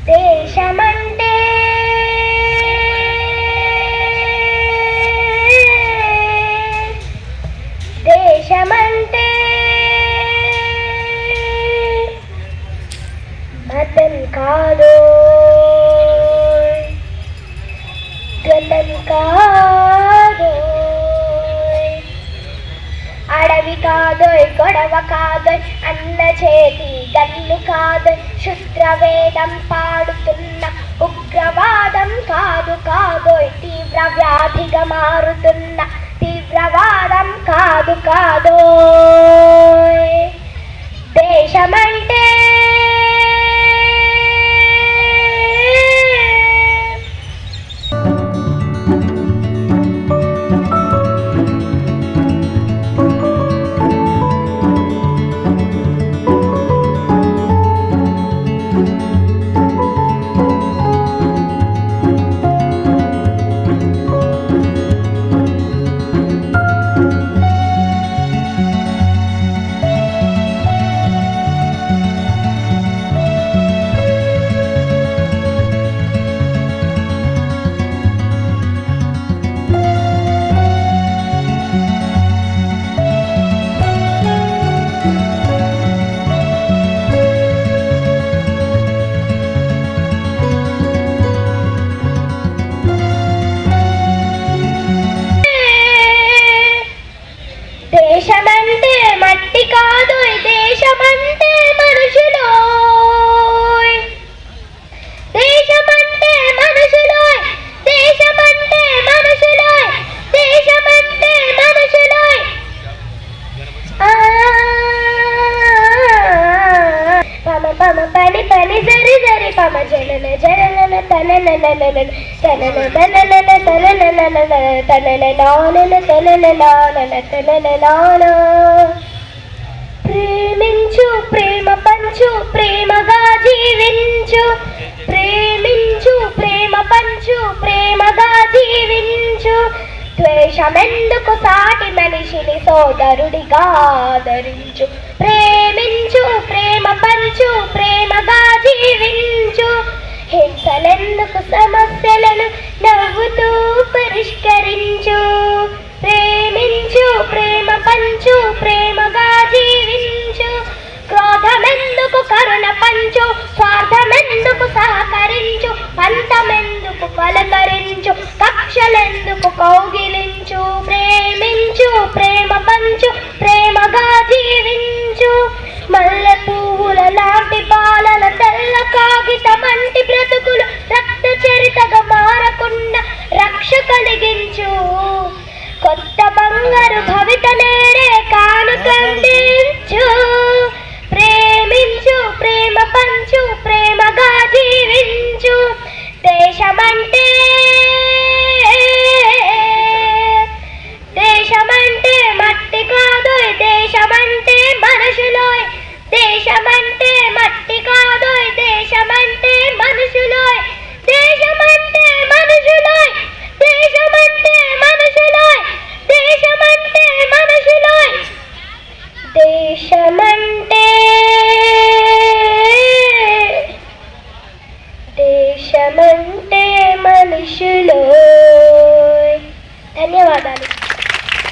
దేశమంటే దేశమంటే మతం కాదో గతం కాదో అడవి కాదోయ్ గొడవ కాదోయ్ అన్న చేతి గల్లు కాదోయ్ శుద్రవేదం పాడుతున్న ఉగ్రవాదం కాదు కాదోయ్ తీవ్ర వ్యాధిగా మారుతున్న తీవ్రవాదం కాదు కాదోయ్ దేశమంటే దేశమంటే మట్టి కాదు దేశమంటే మనుషులు దేశమంటే మనుషులు దేశమంటే మనుషులు దేశమంటే మనుషులు పమ పమ పని పని జరి జరి పమ జనన జనన తనన తనన తనన తనన ప్రేమించు ప్రేమ పంచు ప్రేమగా జీవించు ప్రేమించు ప్రేమ పంచు ప్రేమగా జీవించు ద్వేషమెందుకు సాటి మనిషిని సోదరుడిగా ఆదరించు ప్రేమించు